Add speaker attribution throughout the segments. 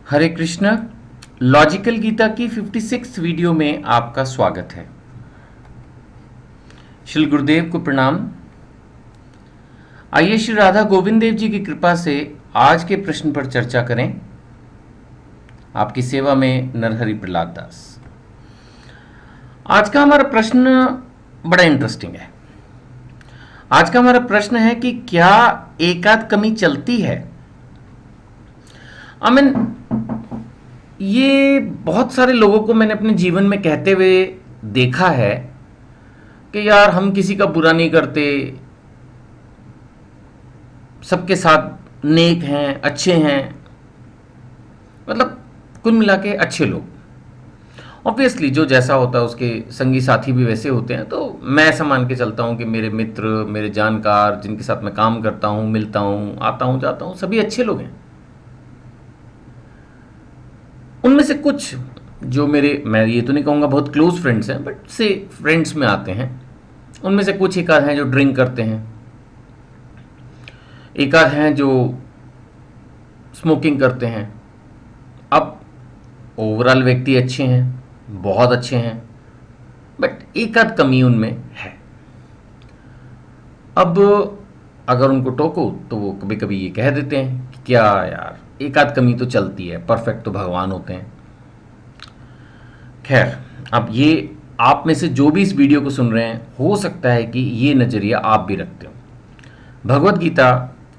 Speaker 1: हरे Krishna. Logical Gita की 56 video में आपका स्वागत है। श्री गुरुदेव को प्रणाम। आइए श्री राधा गोविंद देव जी की कृपा से आज के प्रश्न पर चर्चा करें। आपकी सेवा में नरहरि प्रहलाद दास। आज का हमारा प्रश्न बड़ा इंटरेस्टिंग है। आज का हमारा प्रश्न है कि क्या एकाध कमी चलती है। आई मीन ये बहुत सारे लोगों को मैंने अपने जीवन में कहते हुए देखा है कि यार हम किसी का बुरा नहीं करते, सबके साथ नेक हैं, अच्छे हैं, मतलब कुल मिला के अच्छे लोग। ऑब्वियसली जो जैसा होता है उसके संगी साथी भी वैसे होते हैं। तो मैं ऐसा मान के चलता हूँ कि मेरे मित्र, मेरे जानकार, जिनके साथ मैं काम करता हूँ, मिलता हूँ, आता हूँ, जाता हूँ, सभी अच्छे लोग हैं। उनमें से कुछ जो मैं ये तो नहीं कहूँगा बहुत क्लोज फ्रेंड्स हैं, बट से फ्रेंड्स में आते हैं। उनमें से कुछ एक आध हैं जो ड्रिंक करते हैं, एक आध हैं जो स्मोकिंग करते हैं। अब ओवरऑल व्यक्ति अच्छे हैं, बहुत अच्छे हैं, बट एक आध कमी उनमें है। अब अगर उनको टोको तो वो कभी कभी ये कह देते हैं कि क्या यार एक आध कमी तो चलती है, परफेक्ट तो भगवान होते हैं। खैर, अब ये आप में से जो भी इस वीडियो को सुन रहे हैं, हो सकता है कि ये नज़रिया आप भी रखते हो। भगवत गीता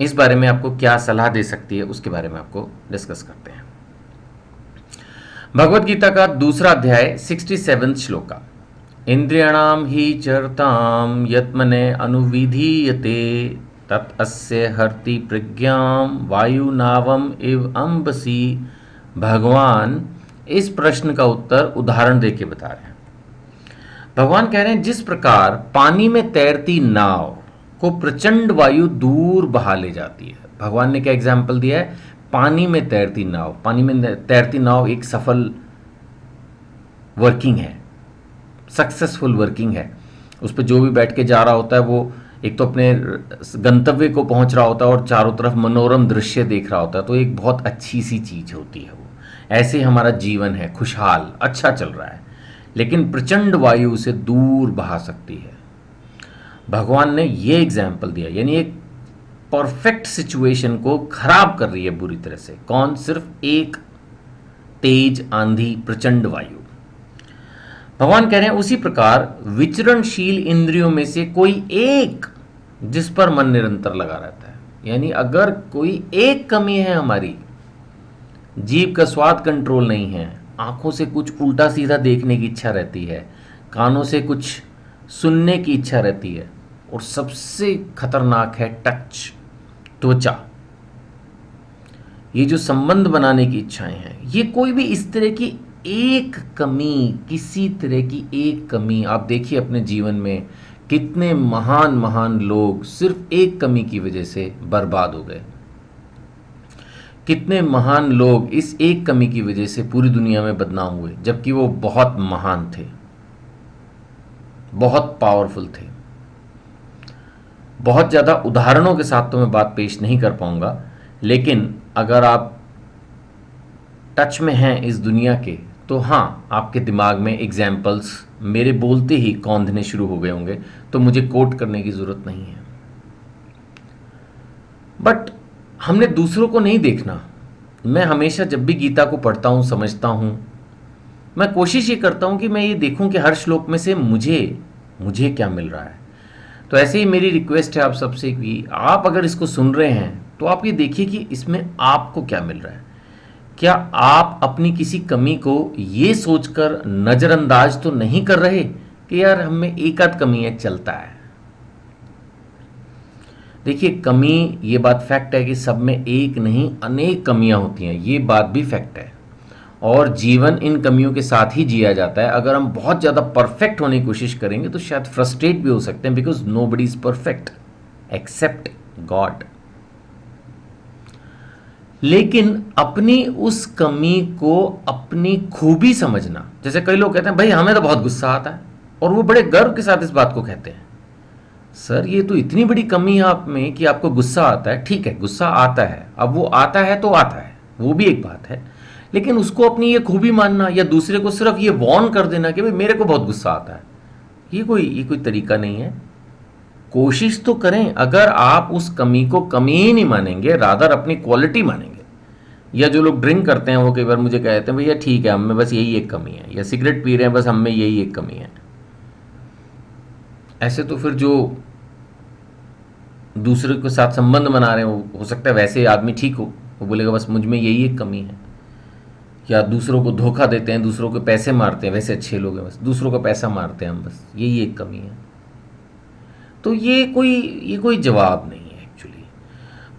Speaker 1: इस बारे में आपको क्या सलाह दे सकती है, उसके बारे में आपको डिस्कस करते हैं। भगवत गीता का दूसरा अध्याय 67 श्लोका। इंद्रियाणाम ही चरताम यत्मने अनुविधीयते तत् अस्य हर्ति प्रज्ञाम वायुनावम इव अंबसी। भगवान इस प्रश्न का उत्तर उदाहरण देके बता रहे हैं। भगवान कह रहे हैं जिस प्रकार पानी में तैरती नाव को प्रचंड वायु दूर बहा ले जाती है। भगवान ने क्या एग्जाम्पल दिया है? पानी में तैरती नाव। पानी में तैरती नाव एक सफल वर्किंग है, सक्सेसफुल वर्किंग है। उस पर जो भी बैठ के जा रहा होता है वो एक तो अपने गंतव्य को पहुंच रहा होता है और चारों तरफ मनोरम दृश्य देख रहा होता है। तो एक बहुत अच्छी सी चीज होती है वो। ऐसे हमारा जीवन है, खुशहाल, अच्छा चल रहा है, लेकिन प्रचंड वायु उसे दूर बहा सकती है। भगवान ने ये एग्जाम्पल दिया, यानी एक परफेक्ट सिचुएशन को खराब कर रही है बुरी तरह से। कौन? सिर्फ एक तेज आंधी, प्रचंड वायु। भगवान कह रहे हैं उसी प्रकार विचरणशील इंद्रियों में से कोई एक जिस पर मन निरंतर लगा रहता है, यानी अगर कोई एक कमी है हमारी, जीभ का स्वाद कंट्रोल नहीं है, आंखों से कुछ उल्टा सीधा देखने की इच्छा रहती है, कानों से कुछ सुनने की इच्छा रहती है, और सबसे खतरनाक है टच, त्वचा। ये जो संबंध बनाने की इच्छाएं हैं, ये कोई भी इस तरह की एक कमी, किसी तरह की एक कमी, आप देखिए अपने जीवन में कितने महान महान लोग सिर्फ एक कमी की वजह से बर्बाद हो गए। कितने महान लोग इस एक कमी की वजह से पूरी दुनिया में बदनाम हुए, जबकि वो बहुत महान थे, बहुत पावरफुल थे। बहुत ज़्यादा उदाहरणों के साथ तो मैं बात पेश नहीं कर पाऊंगा, लेकिन अगर आप टच में हैं इस दुनिया के, तो हाँ, आपके दिमाग में एग्जाम्पल्स मेरे बोलते ही कौंधने शुरू हो गए होंगे, तो मुझे कोट करने की ज़रूरत नहीं है। बट हमने दूसरों को नहीं देखना। मैं हमेशा जब भी गीता को पढ़ता हूँ, समझता हूँ, मैं कोशिश ये करता हूँ कि मैं ये देखूँ कि हर श्लोक में से मुझे क्या मिल रहा है। तो ऐसे ही मेरी रिक्वेस्ट है आप सबसे कि आप अगर इसको सुन रहे हैं तो आप ये देखिए कि इसमें आपको क्या मिल रहा है। क्या आप अपनी किसी कमी को ये सोचकर नज़रअंदाज तो नहीं कर रहे कि यार हम में एक आध कमी है, चलता है। देखिए, कमी, ये बात फैक्ट है कि सब में एक नहीं अनेक कमियां होती हैं, ये बात भी फैक्ट है। और जीवन इन कमियों के साथ ही जिया जाता है। अगर हम बहुत ज़्यादा परफेक्ट होने की कोशिश करेंगे तो शायद फ्रस्ट्रेट भी हो सकते हैं, because nobody is perfect except God. लेकिन अपनी उस कमी को अपनी खूबी समझना। जैसे कई लोग कहते हैं भाई हमें तो बहुत गुस्सा आता है, और वो बड़े गर्व के साथ इस बात को कहते हैं। सर, ये तो इतनी बड़ी कमी है आप में कि आपको गुस्सा आता है। ठीक है, गुस्सा आता है, अब वो आता है तो आता है, वो भी एक बात है। लेकिन उसको अपनी ये खूबी मानना या दूसरे को सिर्फ ये वॉर्न कर देना कि भाई मेरे को बहुत गुस्सा आता है, ये कोई तरीका नहीं है। कोशिश तो करें। अगर आप उस कमी को कमी ही नहीं मानेंगे, रादर अपनी क्वालिटी मानेंगे। या जो लोग ड्रिंक करते हैं वो कई बार मुझे कहते हैं भैया ठीक है, हम में बस यही एक कमी है, या सिगरेट पी रहे हैं बस हम में यही एक कमी है। ऐसे तो फिर जो दूसरे के साथ संबंध बना रहे हैं हो सकता है वैसे आदमी ठीक हो, वो बोलेगा बस मुझ में यही एक कमी है। या दूसरों को धोखा देते हैं, दूसरों के पैसे मारते हैं, वैसे अच्छे लोग हैं बस दूसरों का पैसा मारते हैं हम, बस यही एक कमी है। तो ये कोई जवाब नहीं है एक्चुअली।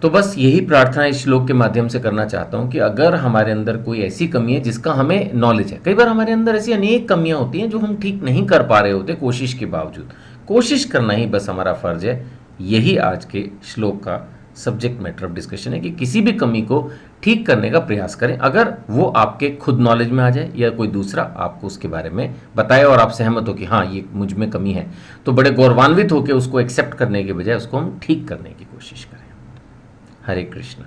Speaker 1: तो बस यही प्रार्थना इस श्लोक के माध्यम से करना चाहता हूँ कि अगर हमारे अंदर कोई ऐसी कमी है जिसका हमें नॉलेज है, कई बार हमारे अंदर ऐसी अनेक कमियां होती हैं जो हम ठीक नहीं कर पा रहे होते कोशिश के बावजूद, कोशिश करना ही बस हमारा फर्ज है। यही आज के श्लोक का सब्जेक्ट मैटर ऑफ डिस्कशन है कि किसी भी कमी को ठीक करने का प्रयास करें। अगर वो आपके खुद नॉलेज में आ जाए या कोई दूसरा आपको उसके बारे में बताए और आप सहमत हो कि हाँ ये मुझ में कमी है, तो बड़े गौरवान्वित होकर उसको एक्सेप्ट करने के बजाय उसको हम ठीक करने की कोशिश करें। हरे कृष्ण।